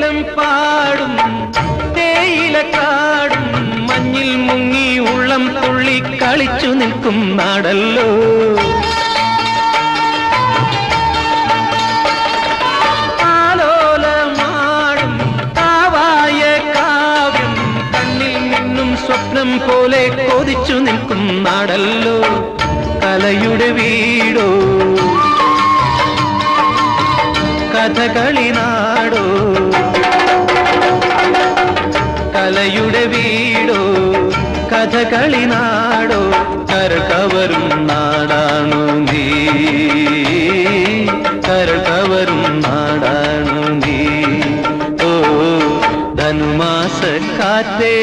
വേദം പാടും തേയിലക്കാടും മഞ്ഞിൽ മുങ്ങി ഉള്ളം തുള്ളി കളിച്ചു നിൽക്കും നാടല്ലോ. ആലോലമാടും കാവായ കാവ്യം കണ്ണിൽ നിന്നും സ്വപ്നം പോലെ കൊതിച്ചു നിൽക്കും നാടല്ലോ. കലയുടെ വീടോ കഥകളി നാടോ, കലയുടെ വീടോ കഥകളി നാടോ, കരകവരും നാടാണു നീ, കരകവരും നാടാണു നീ. ഓ ധനുമാസ കാറ്റേ